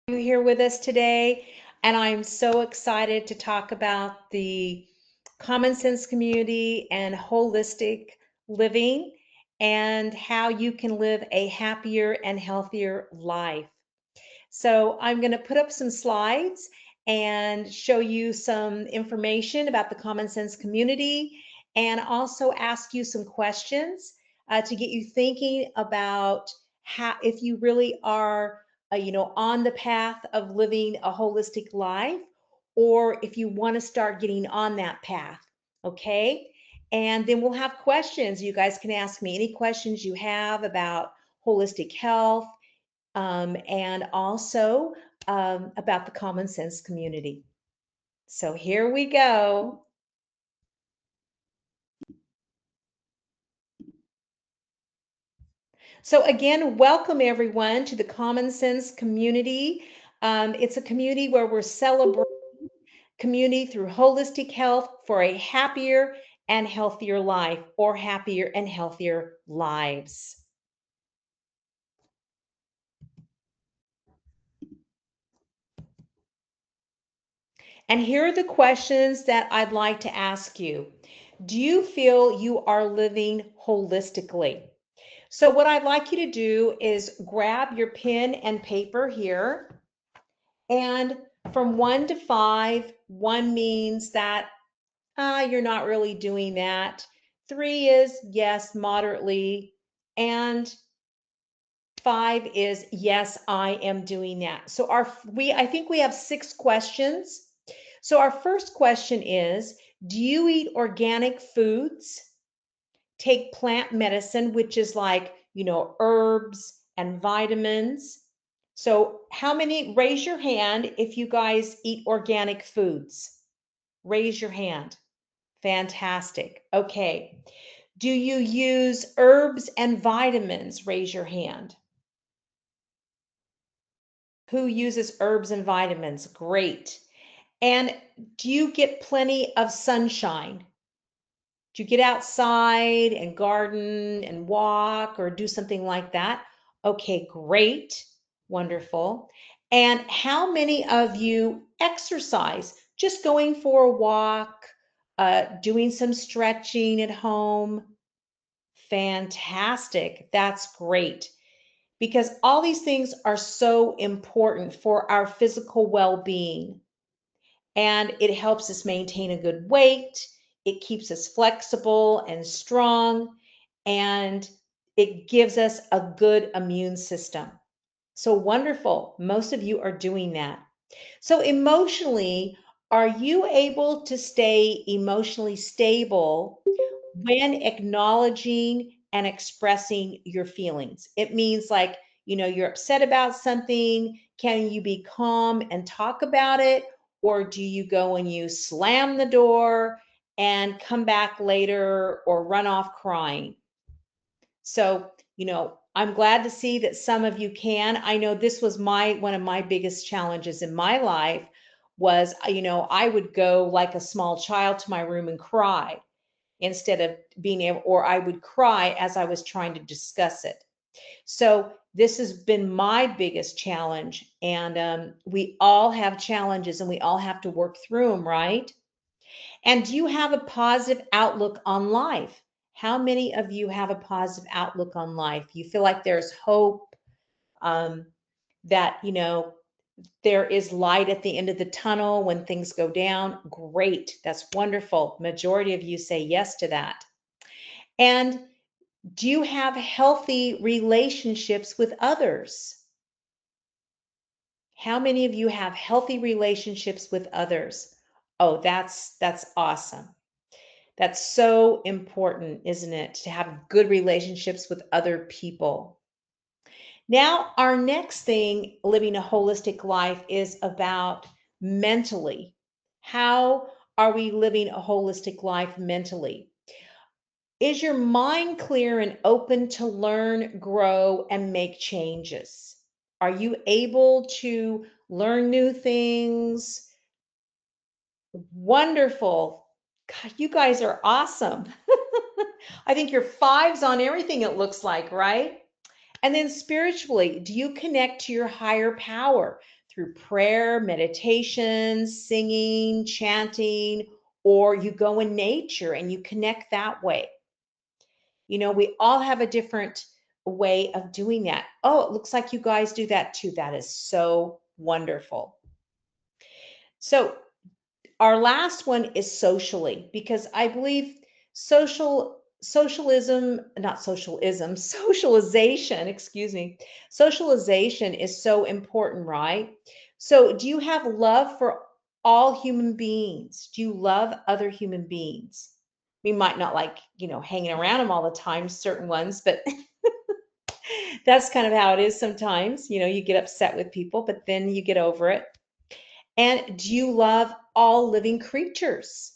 You here with us today, and I'm so excited to talk about the common sense community and holistic living and how you can live a happier and healthier life. So I'm going to put up some slides and show you some information about the common sense community and also ask you some questions to get you thinking about how, if you really are, on the path of living a holistic life, or if you want to start getting on that path. Okay. And then we'll have questions. You guys can ask me any questions you have about holistic health, and also about the common sense community. So here we go. So again, welcome everyone to the common sense community. It's a community where we're celebrating community through holistic health for a happier and healthier life, or happier and healthier lives. And here are the questions that I'd like to ask you. Do you feel you are living holistically? So what I'd like you to do is grab your pen and paper here. And from 1 to 5, 1 means that you're not really doing that. 3 is yes, moderately. And 5 is yes, I am doing that. So I think we have 6 questions. So our first question is, do you eat organic foods? Take plant medicine, which is like, herbs and vitamins. So how many, raise your hand if you guys eat organic foods. Raise your hand. Fantastic. Okay. Do you use herbs and vitamins? Raise your hand. Who uses herbs and vitamins? Great. And do you get plenty of sunshine? Do you get outside and garden and walk or do something like that? Okay, great. Wonderful. And how many of you exercise? Just going for a walk, doing some stretching at home? Fantastic. That's great. Because all these things are so important for our physical well being, and it helps us maintain a good weight. It keeps us flexible and strong, and it gives us a good immune system. So wonderful. Most of you are doing that. So emotionally, are you able to stay emotionally stable when acknowledging and expressing your feelings? It means like, you're upset about something. Can you be calm and talk about it? Or do you go and you slam the door and come back later or run off crying? So, I'm glad to see that some of you can. I know this was one of my biggest challenges in my life was, I would go like a small child to my room and cry instead of being able, or I would cry as I was trying to discuss it. So this has been my biggest challenge. And we all have challenges and we all have to work through them, right? And do you have a positive outlook on life? How many of you have a positive outlook on life? You feel like there's hope, um, that, there is light at the end of the tunnel when things go down? Great. That's wonderful. Majority of you say yes to that. And do you have healthy relationships with others? How many of you have healthy relationships with others? Oh, that's awesome. That's so important, isn't it? To have good relationships with other people. Now, our next thing, living a holistic life, is about mentally. How are we living a holistic life mentally? Is your mind clear and open to learn, grow, and make changes? Are you able to learn new things? Wonderful. God, you guys are awesome. I think you're 5s on everything, it looks like, right? And then spiritually, do you connect to your higher power through prayer, meditation, singing, chanting, or you go in nature and you connect that way. We all have a different way of doing that. Oh, it looks like you guys do that too. That is so wonderful. So, our last one is socially, because I believe socialism, not socialism, socialization, excuse me. Socialization is so important, right? So, do you have love for all human beings? Do you love other human beings? We might not like, hanging around them all the time, certain ones, but that's kind of how it is sometimes. You get upset with people, but then you get over it. And do you love all living creatures?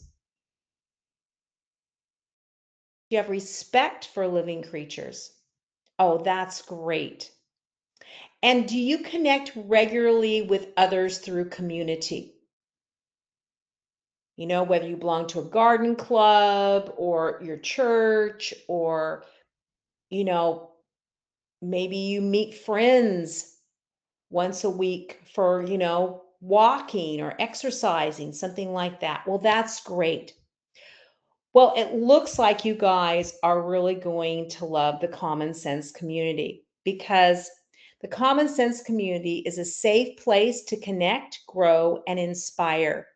Do you have respect for living creatures? Oh, that's great. And do you connect regularly with others through community? Whether you belong to a garden club or your church, or, you know, maybe you meet friends once a week for, walking or exercising, something like that. Well, that's great. Well, it looks like you guys are really going to love the Common Sense community, because the Common Sense community is a safe place to connect, grow, and inspire.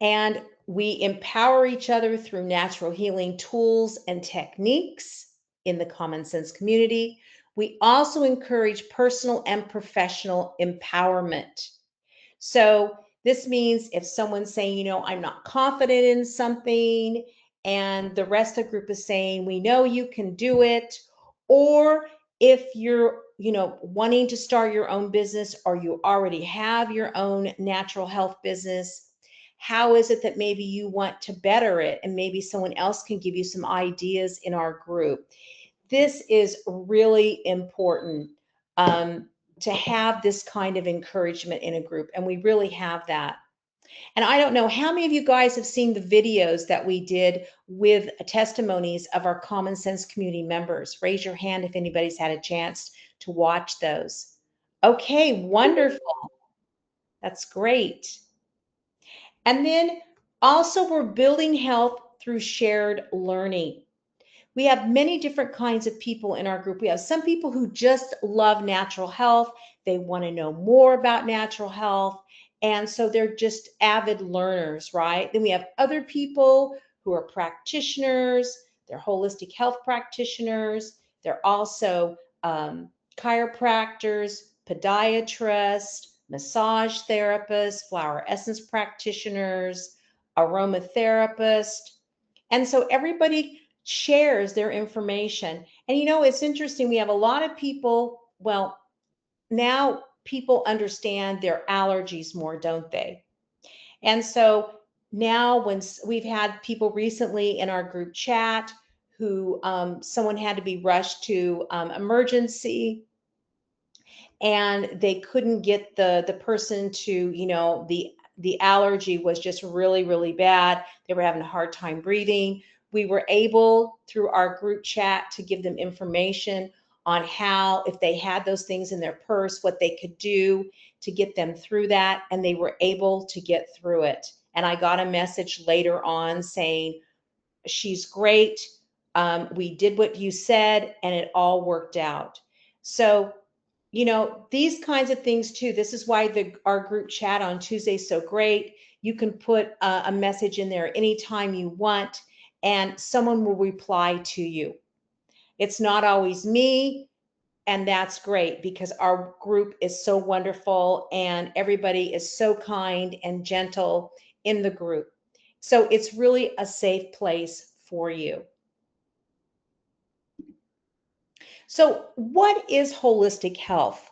And we empower each other through natural healing tools and techniques in the Common Sense community. We also encourage personal and professional empowerment. So this means if someone's saying, I'm not confident in something, and the rest of the group is saying, we know you can do it, or if you're, wanting to start your own business, or you already have your own natural health business, how is it that maybe you want to better it? And maybe someone else can give you some ideas in our group. This is really important, to have this kind of encouragement in a group, and we really have that. And I don't know how many of you guys have seen the videos that we did with testimonies of our Common Sense community members. Raise your hand if anybody's had a chance to watch those. Okay, wonderful. That's great. And then also, we're building health through shared learning. We have many different kinds of people in our group. We have some people who just love natural health. They want to know more about natural health. And so they're just avid learners, right? Then we have other people who are practitioners. They're holistic health practitioners. They're also chiropractors, podiatrists, massage therapists, flower essence practitioners, aromatherapists. And so everybody shares their information. And it's interesting. We have a lot of people, well, now people understand their allergies more, don't they? And so now, when we've had people recently in our group chat who someone had to be rushed to emergency, and they couldn't get the person to, the allergy was just really, really bad. They were having a hard time breathing. We were able, through our group chat, to give them information on how, if they had those things in their purse, what they could do to get them through that, and they were able to get through it. And I got a message later on saying, she's great. We did what you said, and it all worked out. So, these kinds of things too. This is why our group chat on Tuesday is so great. You can put a message in there anytime you want, and someone will reply to you. It's not always me, and that's great, because our group is so wonderful and everybody is so kind and gentle in the group. So it's really a safe place for you. So, what is holistic health?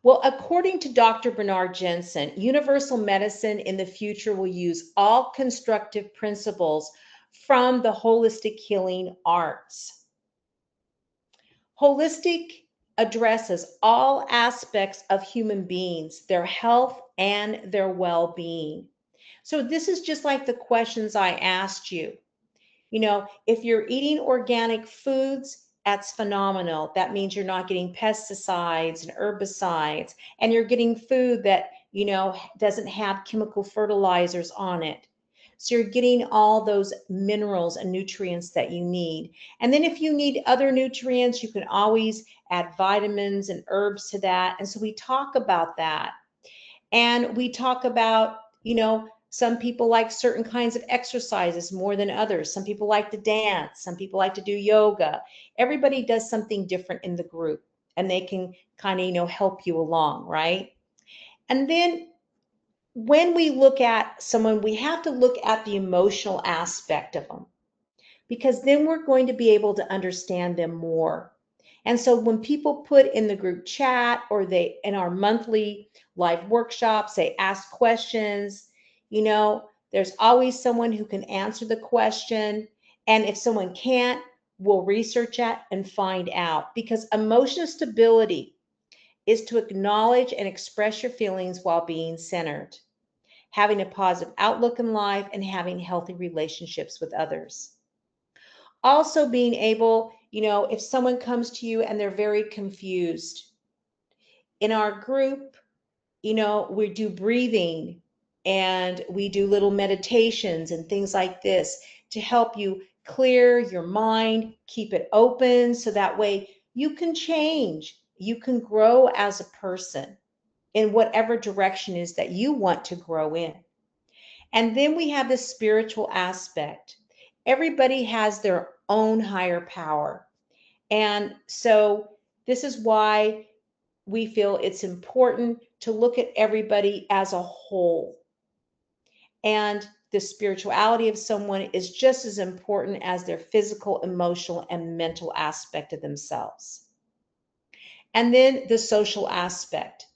Well, according to Dr. Bernard Jensen, universal medicine in the future will use all constructive principles from the holistic healing arts. Holistic addresses all aspects of human beings, their health and their well being. So, this is just like the questions I asked you. If you're eating organic foods that's phenomenal. That means you're not getting pesticides and herbicides, and you're getting food that, doesn't have chemical fertilizers on it. So you're getting all those minerals and nutrients that you need. And then if you need other nutrients, you can always add vitamins and herbs to that. And so we talk about that. And we talk about, some people like certain kinds of exercises more than others. Some people like to dance. Some people like to do yoga. Everybody does something different in the group, and they can kind of, help you along, right? And then when we look at someone, we have to look at the emotional aspect of them, because then we're going to be able to understand them more. And so when people put in the group chat, or they in our monthly live workshops, they ask questions, there's always someone who can answer the question. And if someone can't, we'll research it and find out, because emotional stability is to acknowledge and express your feelings while being centered, having a positive outlook in life, and having healthy relationships with others. Also being able, if someone comes to you and they're very confused, in our group, we do breathing, and we do little meditations and things like this to help you clear your mind, keep it open, so that way you can change, you can grow as a person in whatever direction is that you want to grow in. And then we have the spiritual aspect. Everybody has their own higher power. And so this is why we feel it's important to look at everybody as a whole. And the spirituality of someone is just as important as their physical, emotional, and mental aspect of themselves. And then the social aspect,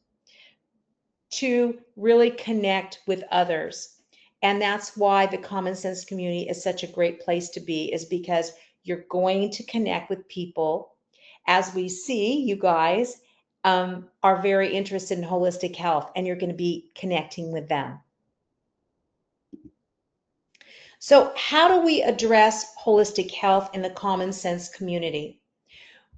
to really connect with others. And that's why the Common Sense community is such a great place to be, is because you're going to connect with people. As we see, you guys are very interested in holistic health, and you're going to be connecting with them. So how do we address holistic health in the Common Sense community?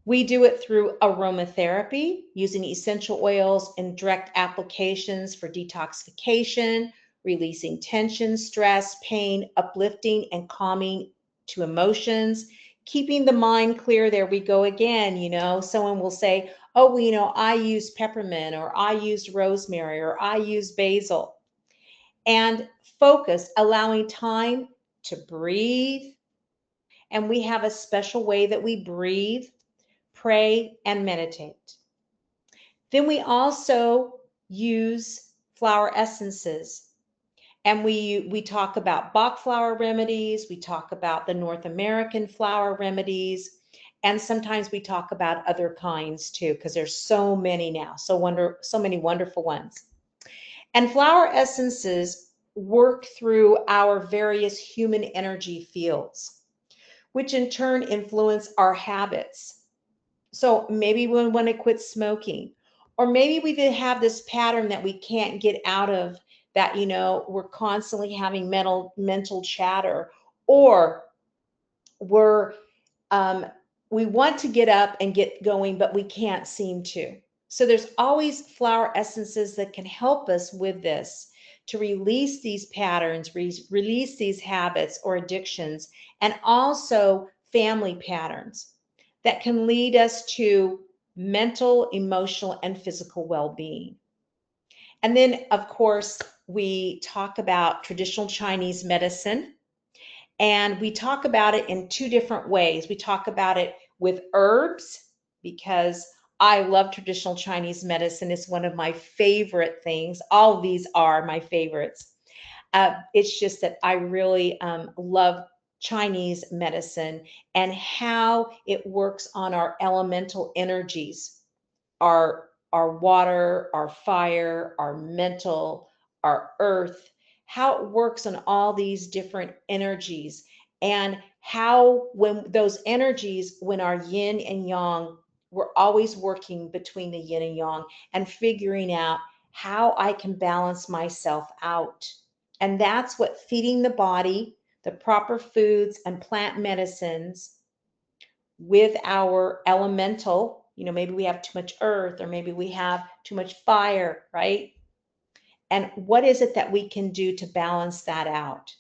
We do it through aromatherapy, using essential oils and direct applications for detoxification, releasing tension, stress, pain, uplifting and calming to emotions, keeping the mind clear. There we go again. Someone will say, oh, well, I use peppermint, or I use rosemary, or I use basil. And focus, allowing time to breathe. And we have a special way that we breathe, pray, and meditate. Then we also use flower essences. And we talk about Bach flower remedies, we talk about the North American flower remedies, and sometimes we talk about other kinds too, because there's so many now, so many wonderful ones. And flower essences work through our various human energy fields, which in turn influence our habits. So maybe we want to quit smoking, or maybe we did have this pattern that we can't get out of, that, we're constantly having mental chatter, or we're, um, we want to get up and get going, but we can't seem to. So there's always flower essences that can help us with this, to release these patterns, release these habits or addictions, and also family patterns that can lead us to mental, emotional, and physical well-being. And then, of course, we talk about traditional Chinese medicine, and we talk about it in two different ways. We talk about it with herbs, because I love traditional Chinese medicine. It's one of my favorite things. All of these are my favorites. It's just that I really love Chinese medicine, and how it works on our elemental energies, our water, our fire, our mental, our earth, how it works on all these different energies, and how when those energies, when our yin and yang, we're always working between the yin and yang and figuring out how I can balance myself out. And that's what feeding the body, the proper foods and plant medicines with our elemental, maybe we have too much earth or maybe we have too much fire, right? And what is it that we can do to balance that out?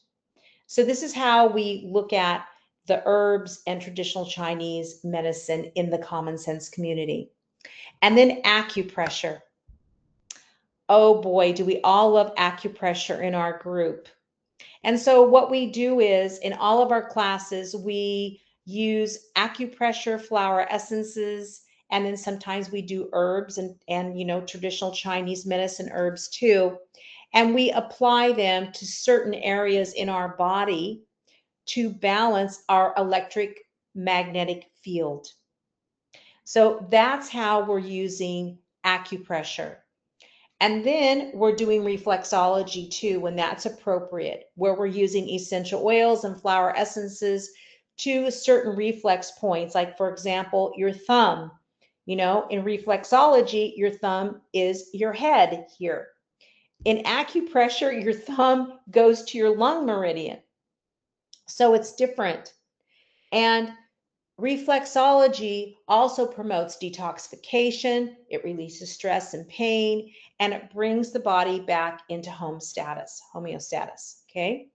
So this is how we look at the herbs and traditional Chinese medicine in the common sense community. And then acupressure. Oh boy, do we all love acupressure in our group. And so what we do is in all of our classes, we use acupressure flower essences, and then sometimes we do herbs and traditional Chinese medicine herbs too. And we apply them to certain areas in our body to balance our electric magnetic field. So that's how we're using acupressure. And then we're doing reflexology too, when that's appropriate, where we're using essential oils and flower essences to certain reflex points. Like, for example, your thumb. In reflexology, your thumb is your head here. In acupressure, your thumb goes to your lung meridian. So it's different. And reflexology also promotes detoxification, it releases stress and pain, and it brings the body back into homeostasis. Okay.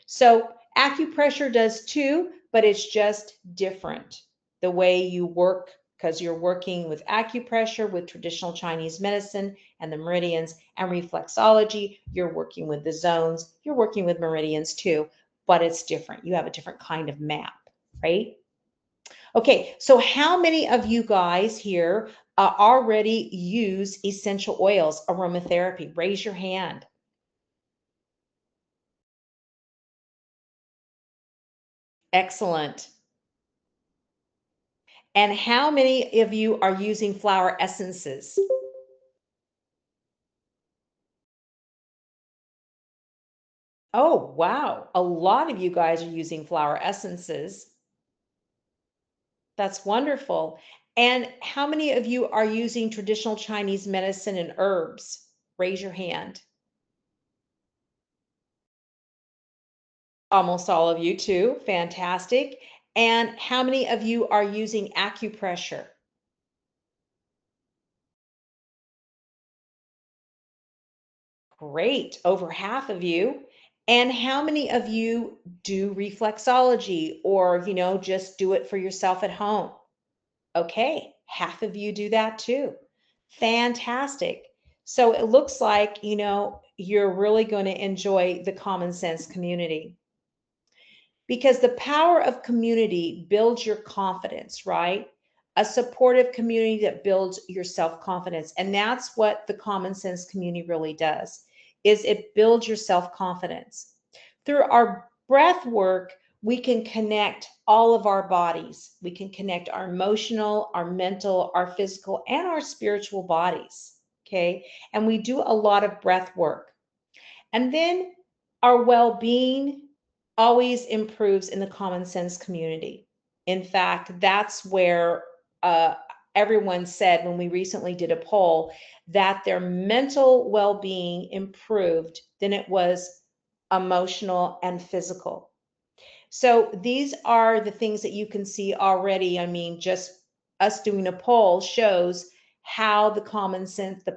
So acupressure does too, but it's just different. The way you work, because you're working with acupressure, with traditional Chinese medicine and the meridians, and reflexology, you're working with the zones, you're working with meridians too, but it's different. You have a different kind of map, right? Okay, so how many of you guys here already use essential oils, aromatherapy? Raise your hand. Excellent. And how many of you are using flower essences? Oh, wow. A lot of you guys are using flower essences. That's wonderful. And how many of you are using traditional Chinese medicine and herbs? Raise your hand. Almost all of you too. Fantastic. And how many of you are using acupressure? Great. Over half of you. And how many of you do reflexology or, just do it for yourself at home? Okay. Half of you do that too. Fantastic. So it looks like, you're really going to enjoy the common sense community. Because the power of community builds your confidence, right? A supportive community that builds your self-confidence. And that's what the common sense community really does, is it builds your self-confidence. Through our breath work, we can connect all of our bodies. We can connect our emotional, our mental, our physical, and our spiritual bodies. Okay. And we do a lot of breath work. And then our well being always improves in the common sense community. In fact, that's where everyone said when we recently did a poll that their mental well being improved than it was emotional and physical. So these are the things that you can see already. I mean, just us doing a poll shows how the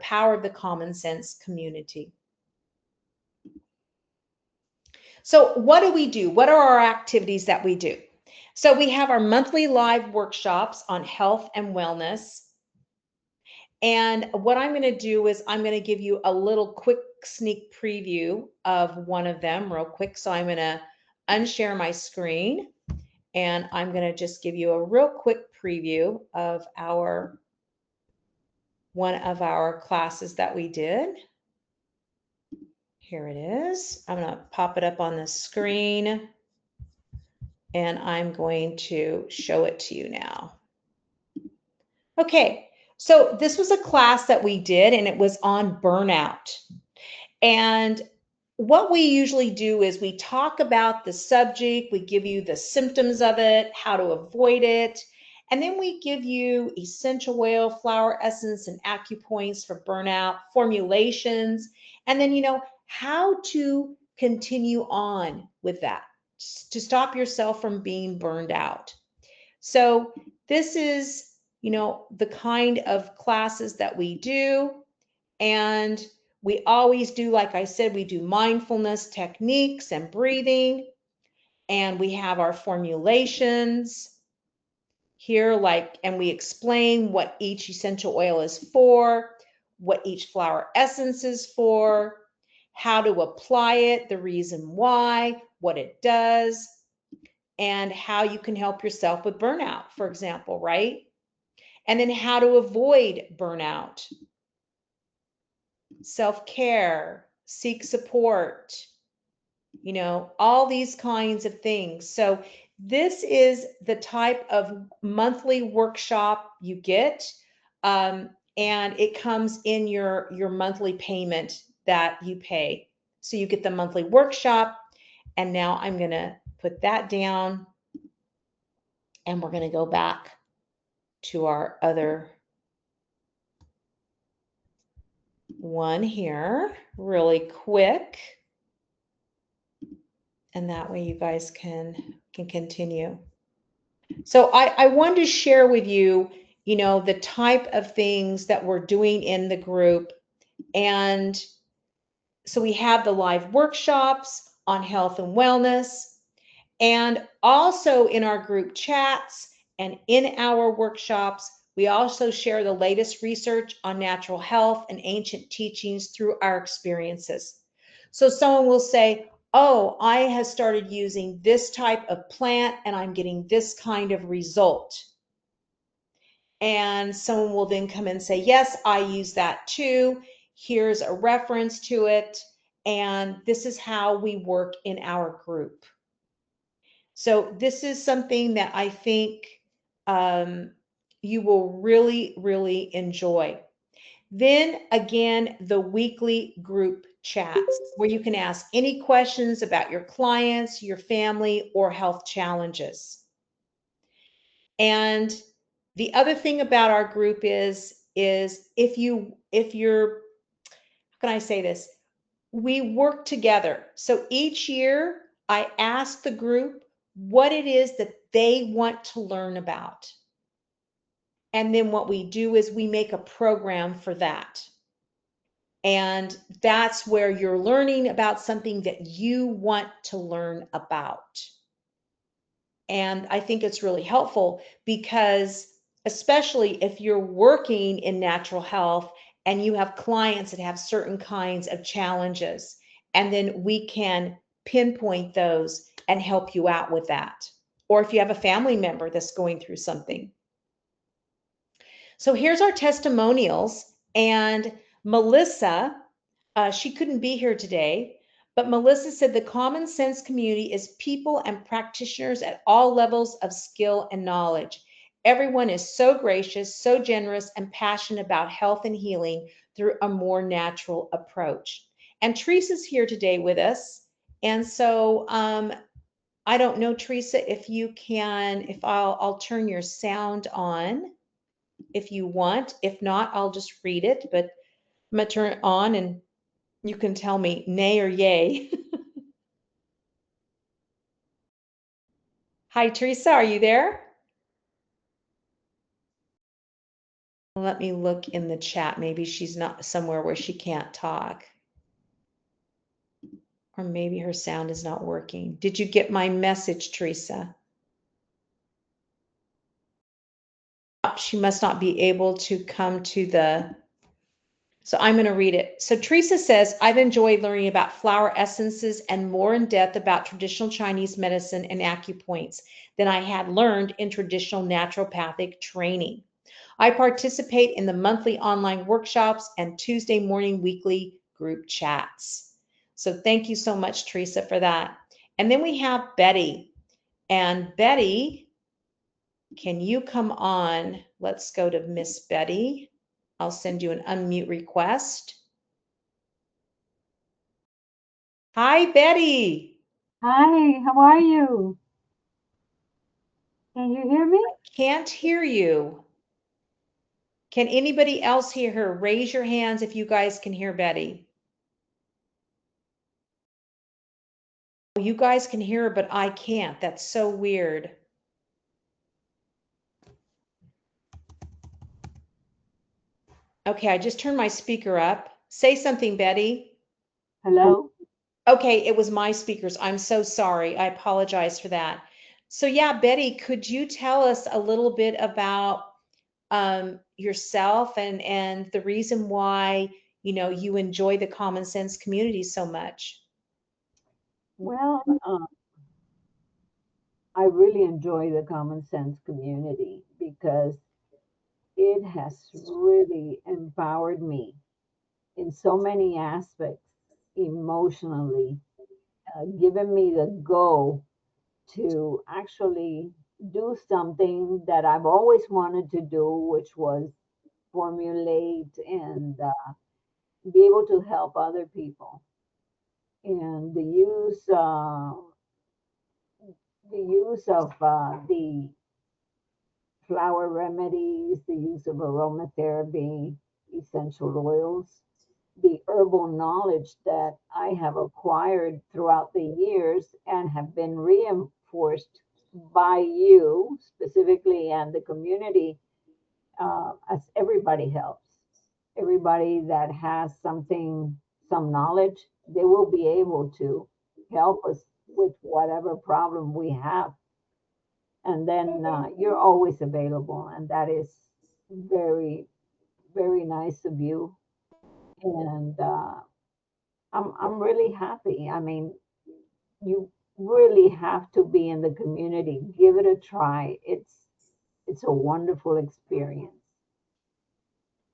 power of the common sense community. So what do we do? What are our activities that we do? So we have our monthly live workshops on health and wellness. And what I'm going to do is I'm going to give you a little quick sneak preview of one of them real quick. So I'm going to unshare my screen and I'm going to just give you a real quick preview of one of our classes that we did. Here it is. I'm going to pop it up on the screen. And I'm going to show it to you now. Okay, so this was a class that we did and it was on burnout. And what we usually do is we talk about the subject, we give you the symptoms of it, how to avoid it, and then we give you essential oil, flower essence, and acupoints for burnout, formulations, and then, how to continue on with that to stop yourself from being burned out. So this is, the kind of classes that we do. And we always do, like I said, we do mindfulness techniques and breathing. And we have our formulations here, and we explain what each essential oil is for, what each flower essence is for, how to apply it, the reason why, what it does, and how you can help yourself with burnout, for example, right? And then how to avoid burnout, self-care, seek support, all these kinds of things. So this is the type of monthly workshop you get. And it comes in your monthly payment that you pay. So you get the monthly workshop. And now I'm going to put that down and we're going to go back to our other one here really quick. And that way you guys can continue. So I wanted to share with you, the type of things that we're doing in the group. And so we have the live workshops on health and wellness, and also in our group chats and in our workshops, we also share the latest research on natural health and ancient teachings through our experiences. So someone will say, oh, I have started using this type of plant and I'm getting this kind of result. And someone will then come and say, yes, I use that too. Here's a reference to it. And this is how we work in our group. So this is something that I think you will really, really enjoy. Then again, the weekly group chats where you can ask any questions about your clients, your family, or health challenges. And the other thing about our group is if you're, how can I say this? We work together. So each year I ask the group what it is that they want to learn about. And then what we do is we make a program for that. And that's where you're learning about something that you want to learn about. And I think it's really helpful because, especially if you're working in natural health and you have clients that have certain kinds of challenges, and then we can pinpoint those and help you out with that. Or if you have a family member that's going through something. So here's our testimonials. And Melissa, she couldn't be here today, but Melissa said the common sense community is people and practitioners at all levels of skill and knowledge. Everyone is so gracious, so generous, and passionate about health and healing through a more natural approach. And Teresa's here today with us. And so I don't know, Teresa, if you can, if I'll turn your sound on if you want. If not, I'll just read it, but I'm gonna turn it on and you can tell me nay or yay. Hi, Teresa, are you there? Let me look in the chat. Maybe she's not somewhere where she can't talk. Or maybe her sound is not working. Did you get my message, Teresa? She must not be able to come to the... So I'm going to read it. So Teresa says, I've enjoyed learning about flower essences and more in depth about traditional Chinese medicine and acupoints than I had learned in traditional naturopathic training. I participate in the monthly online workshops and Tuesday morning weekly group chats. So thank you so much, Teresa, for that. And then we have Betty. And Betty, can you come on? Let's go to Miss Betty. I'll send you an unmute request. Hi, Betty. Hi, how are you? Can you hear me? Can't hear you. Can anybody else hear her? Raise your hands if you guys can hear Betty. You guys can hear her, but I can't. That's so weird. Okay, I just turned my speaker up. Say something, Betty. Hello? Okay, it was my speakers. I'm so sorry. I apologize for that. So yeah, Betty, could you tell us a little bit about yourself and the reason why you enjoy the Common Sense community so much? Well, I really enjoy the Common Sense community because it has really empowered me in so many aspects emotionally, given me the go to actually do something that I've always wanted to do, which was formulate and be able to help other people. And the use of the flower remedies, the use of aromatherapy, essential oils, the herbal knowledge that I have acquired throughout the years and have been reinforced by you specifically and the community, as everybody helps. Everybody that has something, some knowledge, they will be able to help us with whatever problem we have. And then you're always available, and that is very, very nice of you. And I'm really happy. I mean, you really have to be in the community. Give it a try. It's a wonderful experience.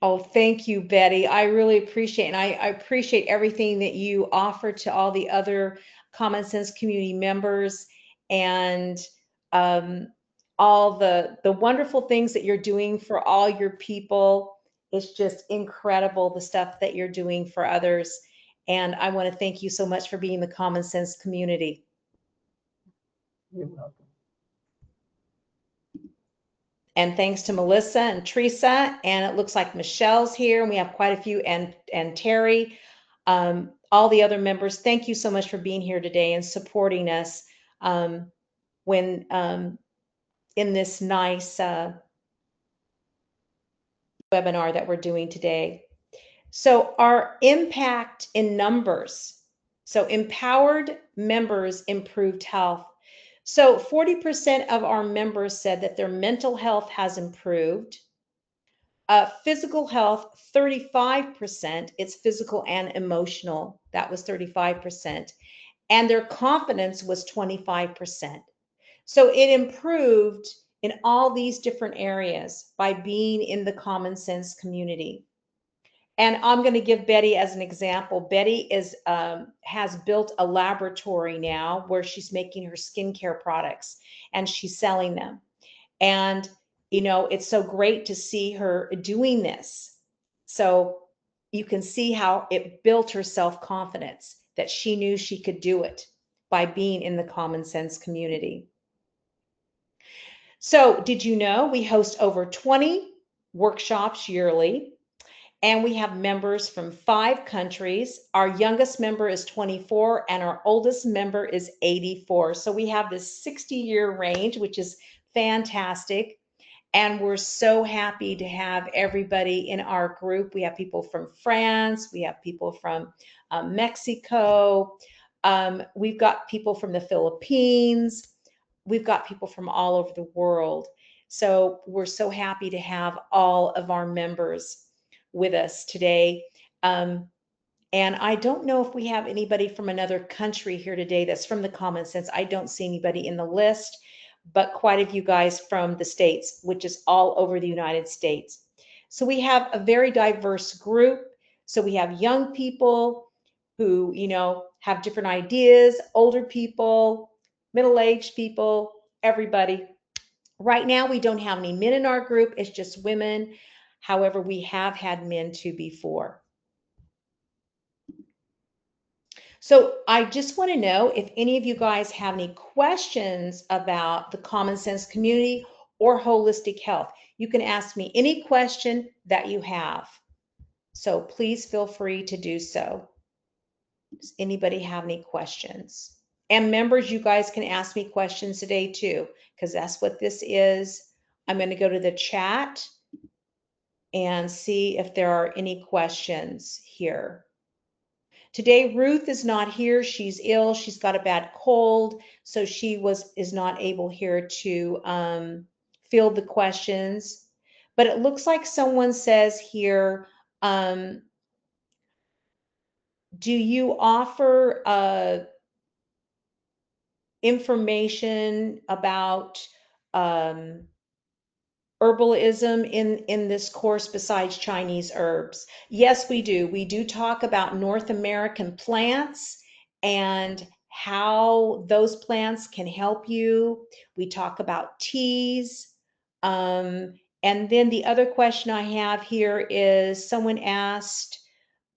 Oh, thank you, Betty. I really appreciate, and I appreciate everything that you offer to all the other Common Sense community members and um, all the wonderful things that you're doing for all your people. It's just incredible the stuff that you're doing for others. And I want to thank you so much for being the Common Sense community. You're welcome. And thanks to Melissa and Teresa, and it looks like Michelle's here, and we have quite a few, and Terry, all the other members. Thank you so much for being here today and supporting us when in this nice webinar that we're doing today. So our impact in numbers. So empowered members improved health. So 40% of our members said that their mental health has improved. Physical health, 35%. It's physical and emotional. That was 35%. And their confidence was 25%. So it improved in all these different areas by being in the Common Sense community. And I'm going to give Betty as an example. Betty has built a laboratory now where she's making her skincare products and she's selling them. And, it's so great to see her doing this. So you can see how it built her self confidence that she knew she could do it by being in the Common Sense community. So, did you know we host over 20 workshops yearly? And we have members from 5 countries. Our youngest member is 24 and our oldest member is 84. So we have this 60-year range, which is fantastic. And we're so happy to have everybody in our group. We have people from France, we have people from Mexico, we've got people from the Philippines, we've got people from all over the world. So we're so happy to have all of our members with us today. And I don't know if we have anybody from another country here today that's from the Common Sense. I don't see anybody in the list, but quite a few guys from the States, which is all over the United States. So we have a very diverse group. So we have young people who, have different ideas, older people, middle-aged people, everybody. Right now, we don't have any men in our group. It's just women. However, we have had men too before. So I just want to know if any of you guys have any questions about the Common Sense community or holistic health. You can ask me any question that you have. So please feel free to do so. Does anybody have any questions? And members, you guys can ask me questions today too, because that's what this is. I'm going to go to the chat and see if there are any questions here. Today, Ruth is not here. She's ill. She's got a bad cold, so she is not able here to field the questions. But it looks like someone says here, do you offer information about um, herbalism in this course besides Chinese herbs? Yes, we do. We do talk about North American plants and how those plants can help you. We talk about teas. And then the other question I have here is someone asked,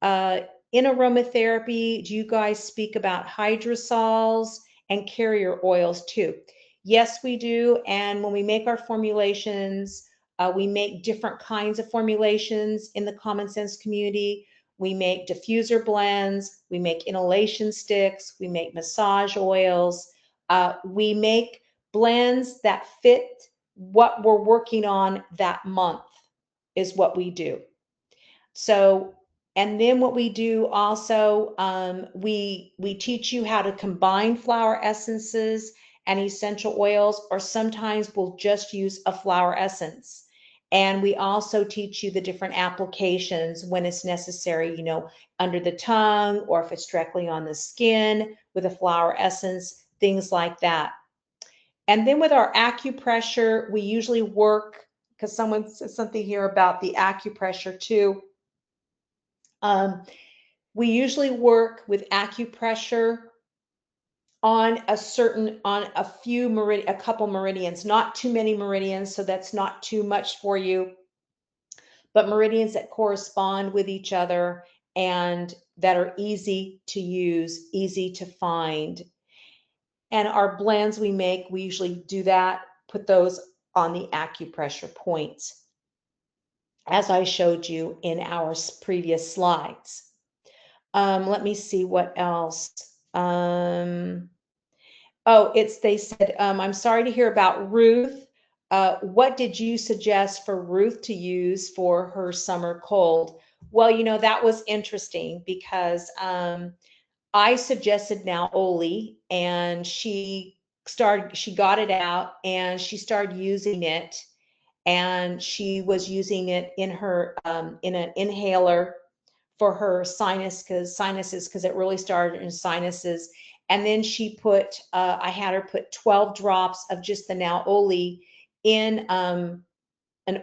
uh, in aromatherapy, do you guys speak about hydrosols and carrier oils too? Yes, we do. And when we make our formulations, we make different kinds of formulations in the common sense community. We make diffuser blends, we make inhalation sticks, we make massage oils, we make blends that fit what we're working on that month, is what we do. So, and then what we do also, we teach you how to combine flower essences and essential oils, or sometimes we'll just use a flower essence. And we also teach you the different applications when it's necessary, under the tongue, or if it's directly on the skin with a flower essence, things like that. And then with our acupressure, we usually work, because someone said something here about the acupressure too. Um, we usually work with acupressure on a couple meridians, not too many meridians, so that's not too much for you, but meridians that correspond with each other and that are easy to use, easy to find. And our blends we make, we usually do that, put those on the acupressure points, as I showed you in our previous slides. Let me see what else. They said, I'm sorry to hear about Ruth. What did you suggest for Ruth to use for her summer cold? Well, that was interesting because I suggested now Oli, and she got it out and she started using it, and she was using it in her in an inhaler for her sinuses, because it really started in sinuses. And then I had her put 12 drops of just the now Oli in an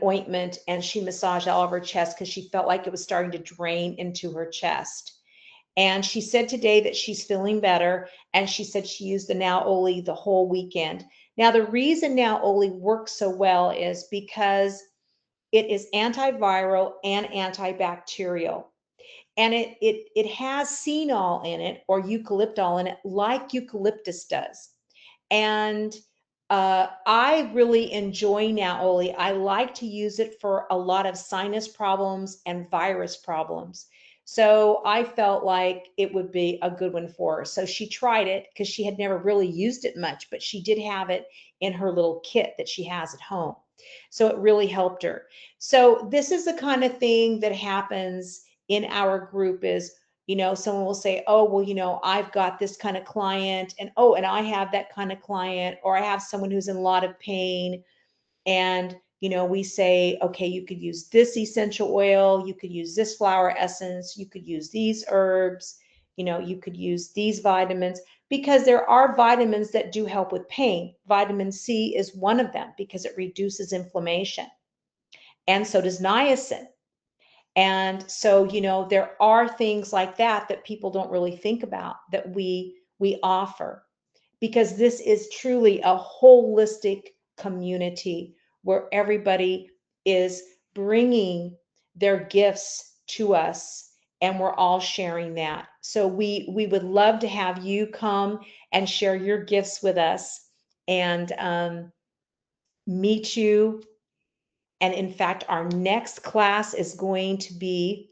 ointment, and she massaged all of her chest because she felt like it was starting to drain into her chest. And she said today that she's feeling better, and she said she used the now Oli the whole weekend. Now, the reason now Oli works so well is because it is antiviral and antibacterial, and it has senol in it, or eucalyptol in it, like eucalyptus does. And I really enjoy now Oli. I like to use it for a lot of sinus problems and virus problems. So I felt like it would be a good one for her. So she tried it because she had never really used it much, but she did have it in her little kit that she has at home. So it really helped her. So this is the kind of thing that happens in our group is, someone will say, oh, well, I've got this kind of client, and oh, and I have that kind of client, or I have someone who's in a lot of pain. And, we say, okay, you could use this essential oil, you could use this flower essence, you could use these herbs, you could use these vitamins, because there are vitamins that do help with pain. Vitamin C is one of them because it reduces inflammation. And so does niacin. And so, there are things like that people don't really think about that we offer, because this is truly a holistic community where everybody is bringing their gifts to us, and we're all sharing that. So we would love to have you come and share your gifts with us, and meet you. And in fact, our next class is going to be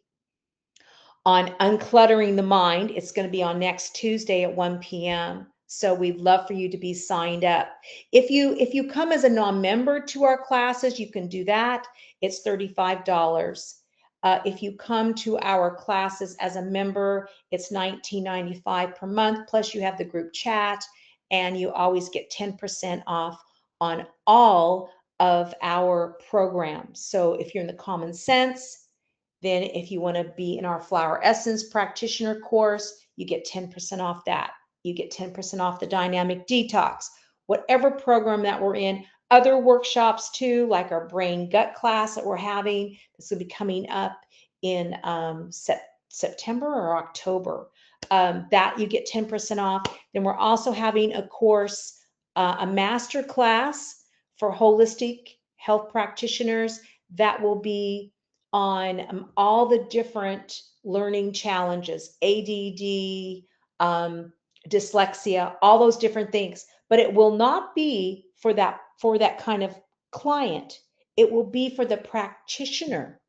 on uncluttering the mind. It's going to be on next Tuesday at 1 p.m. So we'd love for you to be signed up. If you come as a non-member to our classes, you can do that. It's $35. If you come to our classes as a member, it's $19.95 per month. Plus, you have the group chat, and you always get 10% off on all of our programs. So if you're in the Common Sense, then if you want to be in our Flower Essence practitioner course, you get 10% off that. You get 10% off the Dynamic Detox. Whatever program that we're in, other workshops too, like our brain gut class that we're having. This will be coming up in September or October. That you get 10% off. Then we're also having a course, a master class for holistic health practitioners that will be on all the different learning challenges, ADD, dyslexia, all those different things. But it will not be for that kind of client. It will be for the practitioner,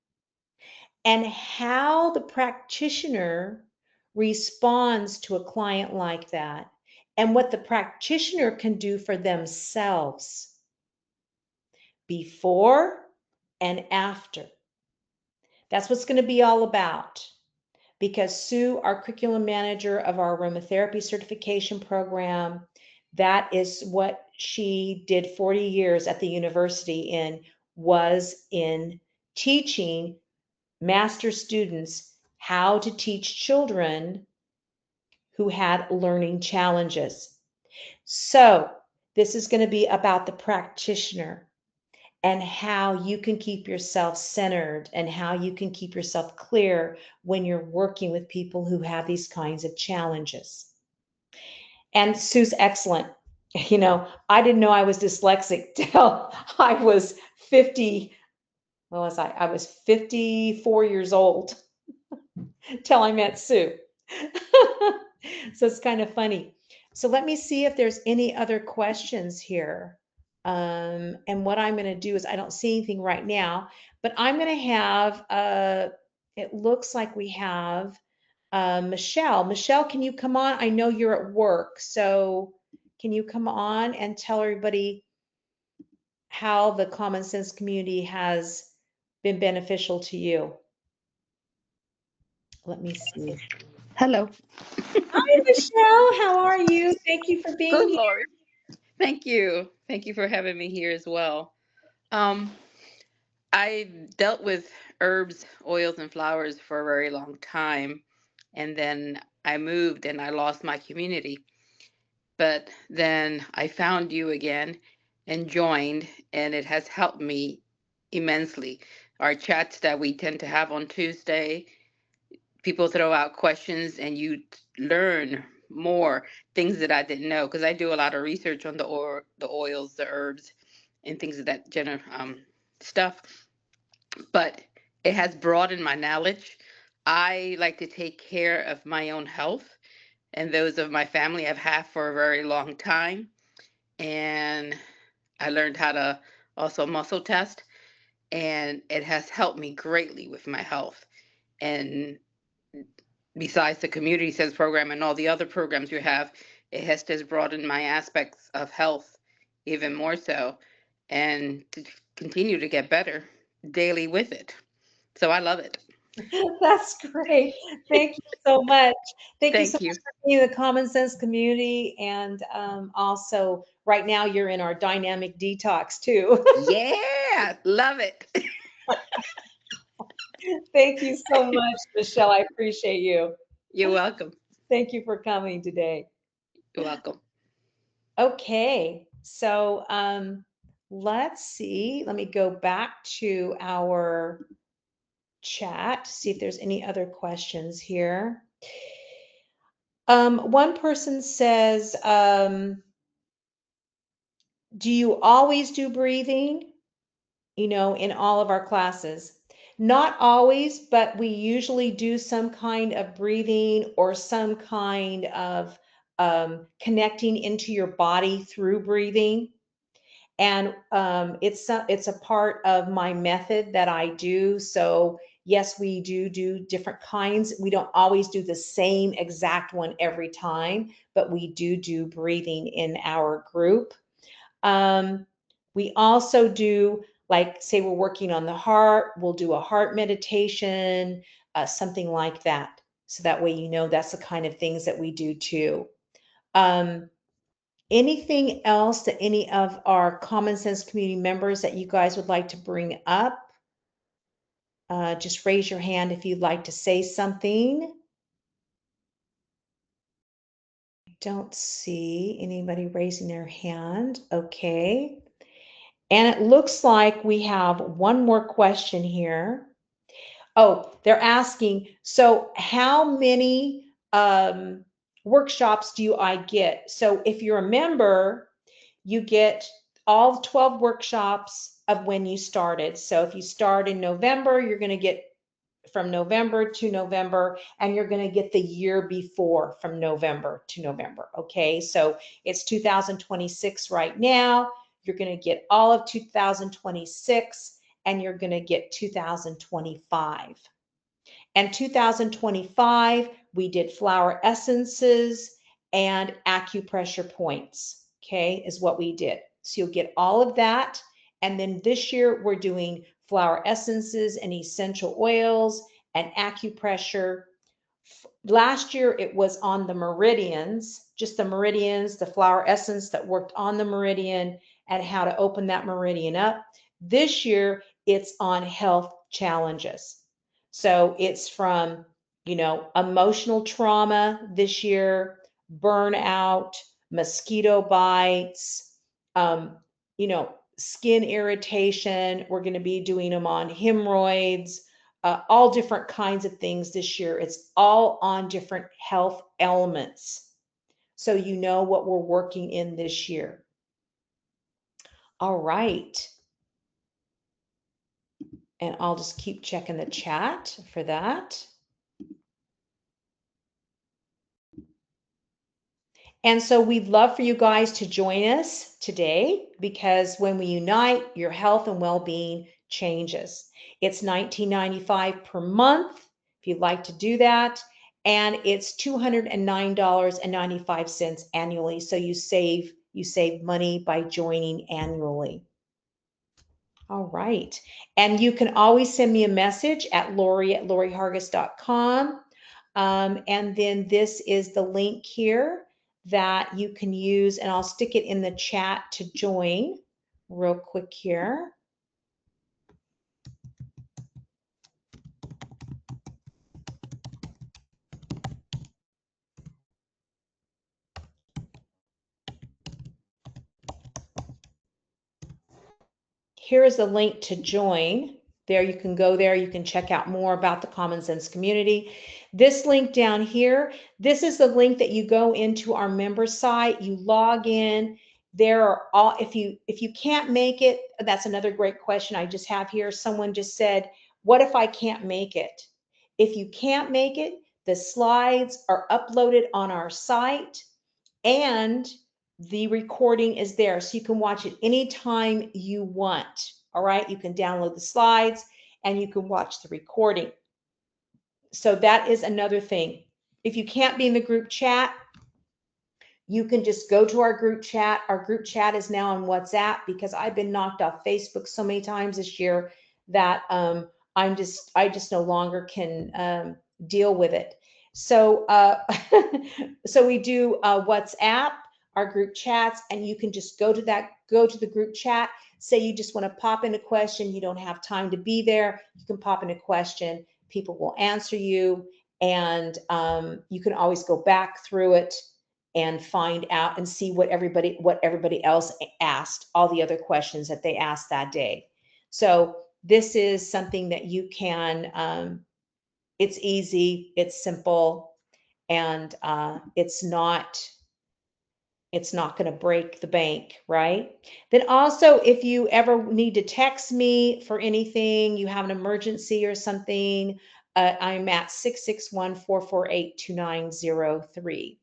and how the practitioner responds to a client like that, and what the practitioner can do for themselves before and after. That's what's going to be all about. Because Sue, our curriculum manager of our aromatherapy certification program, that is what she did 40 years at the university in, was in teaching master students how to teach children who had learning challenges. So this is going to be about the practitioner and how you can keep yourself centered and how you can keep yourself clear when you're working with people who have these kinds of challenges. And Sue's excellent. I didn't know I was dyslexic till I was 50. What was I? I was 54 years old till I met Sue. So it's kind of funny. So let me see if there's any other questions here. And what I'm going to do is, I don't see anything right now, but I'm going to have, it looks like we have Michelle. Michelle, can you come on? I know you're at work, so can you come on and tell everybody how the Common Sense community has been beneficial to you? Let me see. Hello. Hi, Michelle. How are you? Thank you for being Good, here. Lori. Thank you. Thank you for having me here as well. Um, I dealt with herbs, oils, and flowers for a very long time. And then I moved and I lost my community. But then I found you again and joined, and it has helped me immensely. Our chats that we tend to have on Tuesday, people throw out questions and you learn more things that I didn't know, because I do a lot of research on the oils, the herbs, and things of that stuff. But it has broadened my knowledge. I like to take care of my own health and those of my family. I've had for a very long time, and I learned how to also muscle test, and it has helped me greatly with my health. And besides the community sense program and all the other programs you have, it has just broadened my aspects of health even more so, and to continue to get better daily with it. So I love it. That's great. Thank you so much. Thank you so Thank much you. for being in the Common Sense community. And also, right now, you're in our dynamic detox too. Yeah, love it. Thank you so much, Michelle. I appreciate you. You're welcome. Thank you for coming today. You're welcome. Okay, so let's see. Let me go back to our chat to see if there's any other questions here. One person says, do you always do breathing, in all of our classes? Not always, but we usually do some kind of breathing or some kind of connecting into your body through breathing. And it's a part of my method that I do. So Yes, we do different kinds. We don't always do the same exact one every time, but we do breathing in our group. Um, we also do, like, say we're working on the heart, we'll do a heart meditation, something like that. So that way, that's the kind of things that we do too. Um, Anything else that any of our Common Sense community members that you guys would like to bring up? Just raise your hand if you'd like to say something. Don't see anybody raising their hand. Okay. And it looks like we have one more question here. Oh, they're asking, so how many workshops do I get? So if you're a member, you get all 12 workshops of when you started. So if you start in November, you're going to get from November to November, and you're going to get the year before from November to November. Okay, so it's 2026 right now. You're going to get all of 2026, and you're going to get 2025. And 2025, we did flower essences and acupressure points, okay, is what we did. So you'll get all of that. And then this year, we're doing flower essences and essential oils and acupressure. Last year, it was on the meridians, just the meridians, the flower essence that worked on the meridian and how to open that meridian up. This year, it's on health challenges. So it's from, emotional trauma this year, burnout, mosquito bites, skin irritation. We're going to be doing them on hemorrhoids, all different kinds of things this year. It's all on different health elements. So you know what we're working in this year. All right. And I'll just keep checking the chat for that. And so we'd love for you guys to join us today, because when we unite, your health and well-being changes. It's $19.95 per month if you'd like to do that. And it's $209.95 annually. So you save money by joining annually. All right. And you can always send me a message at Lori@lorihargis.com. And then this is the link here that you can use, and I'll stick it in the chat to join real quick here. Here is the link to join. There, you can go there. You can check out more about the Common Sense community. This link down here, this is the link that you go into our member site. You log in. There are all, if you can't make it, that's another great question I just have here. Someone just said, what if I can't make it? If you can't make it, the slides are uploaded on our site, and the recording is there, so you can watch it anytime you want. All right, you can download the slides and you can watch the recording. So that is another thing. If you can't be in the group chat, you can just go to our group chat. Our group chat is now on WhatsApp, because I've been knocked off Facebook so many times this year that I just no longer can deal with it. So so we do WhatsApp, our group chats, and you can just go to the group chat. Say you just want to pop in a question, you don't have time to be there, you can pop in a question. People will answer you, and you can always go back through it and find out and see what everybody else asked, all the other questions that they asked that day. So this is something that you can, it's easy, it's simple, and it's not going to break the bank, right? Then also, if you ever need to text me for anything, you have an emergency or something, I'm at 661-448-2903.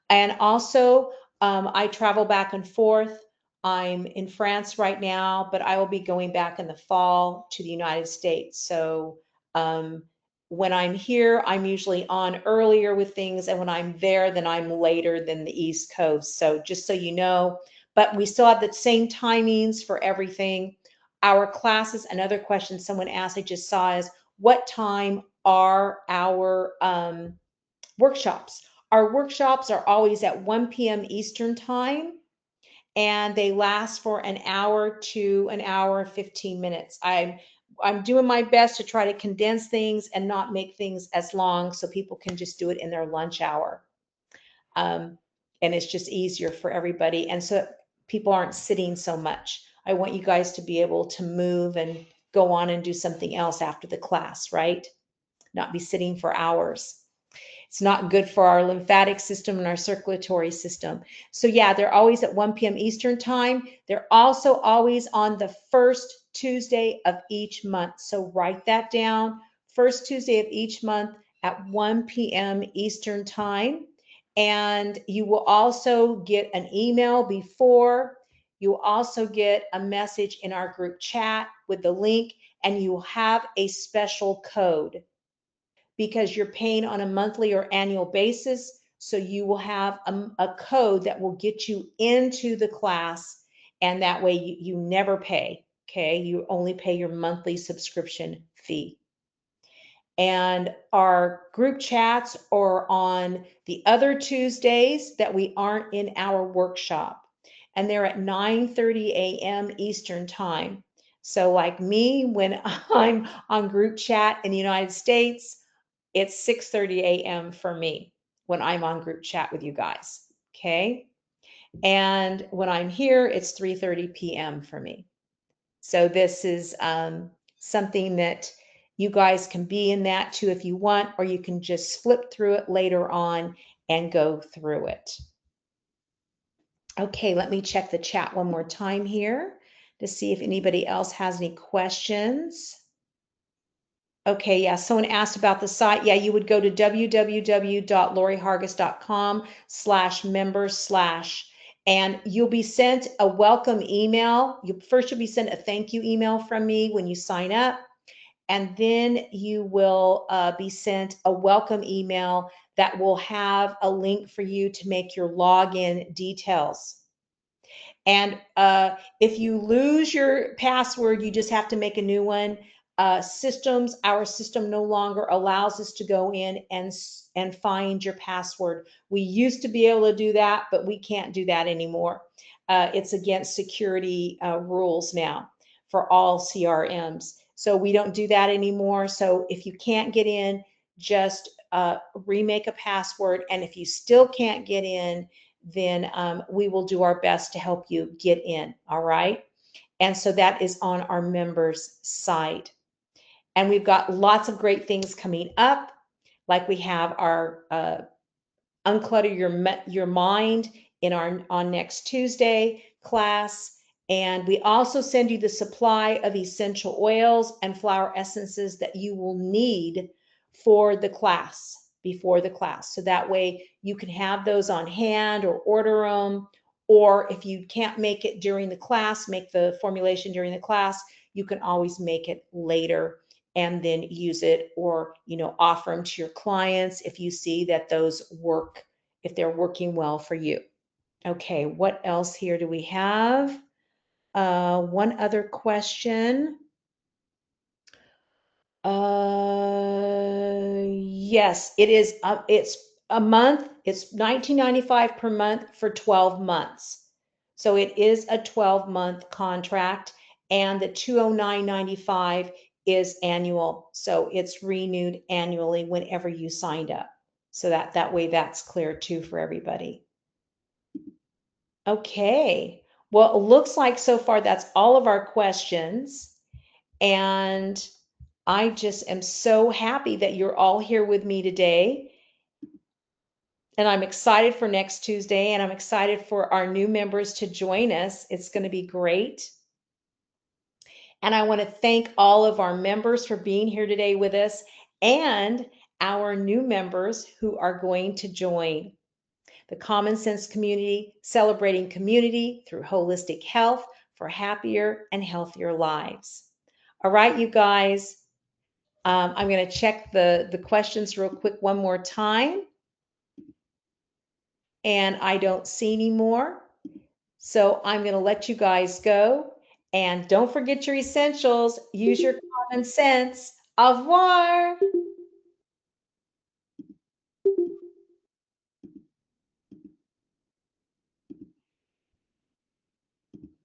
And also, I travel back and forth. I'm in France right now, but I will be going back in the fall to the United States. So Um, when I'm here, I'm usually on earlier with things, and when I'm there, then I'm later than the East Coast. So just so you know, but we still have the same timings for everything. Our classes, another question someone asked, I just saw, is what time are our workshops? Our workshops are always at 1 p.m. Eastern time, and they last for an hour to an hour and 15 minutes. I'm doing my best to try to condense things and not make things as long so people can just do it in their lunch hour. Um, and it's just easier for everybody. And so people aren't sitting so much. I want you guys to be able to move and go on and do something else after the class, right? Not be sitting for hours. It's not good for our lymphatic system and our circulatory system. So yeah, they're always at 1 p.m. Eastern time. They're also always on the first Tuesday of each month. So write that down. First Tuesday of each month at 1 p.m. Eastern time. And you will also get an email before. You will also get a message in our group chat with the link, and you will have a special code because you're paying on a monthly or annual basis. So you will have a code that will get you into the class, and that way you never pay. Okay, you only pay your monthly subscription fee. And our group chats are on the other Tuesdays that we aren't in our workshop, and they're at 9:30 a.m. Eastern time. So like me, when I'm on group chat in the United States, it's 6:30 a.m. for me when I'm on group chat with you guys. Okay. And when I'm here, it's 3:30 p.m. for me. So this is something that you guys can be in that too if you want, or you can just flip through it later on and go through it. Okay, let me check the chat one more time here to see if anybody else has any questions. Okay, yeah, someone asked about the site. Yeah, you would go to www.lorihargis.com/member/ and you'll be sent a welcome email. You'll be sent a thank you email from me when you sign up, and then you will be sent a welcome email that will have a link for you to make your login details. And if you lose your password, you just have to make a new one. Our system no longer allows us to go in and find your password. We used to be able to do that, but we can't do that anymore. It's against security rules now for all CRMs. So we don't do that anymore. So if you can't get in, just remake a password. And if you still can't get in, then we will do our best to help you get in. All right. And so that is on our members site. And we've got lots of great things coming up. Like we have our unclutter your mind in our on next Tuesday class. And we also send you the supply of essential oils and flower essences that you will need for the class, before the class. So that way you can have those on hand or order them. Or if you can't make it during the class, make the formulation during the class, you can always make it later and then use it, or offer them to your clients if you see that those work, if they're working well for you. Okay, what else here do we have? One other question. Yes, it is. It's a month. It's $19.95 per month for 12 months. So it is a 12-month contract, and the $209.95 is annual. So it's renewed annually whenever you signed up. So that way that's clear too for everybody. Okay. Well, it looks like so far that's all of our questions. And I just am so happy that you're all here with me today. And I'm excited for next Tuesday, and I'm excited for our new members to join us. It's going to be great. And I want to thank all of our members for being here today with us, and our new members who are going to join the Common Sense Community, celebrating community through holistic health for happier and healthier lives. All right, you guys. I'm going to check the questions real quick one more time. And I don't see any more. So I'm going to let you guys go. And don't forget your essentials. Use your common sense. Au revoir.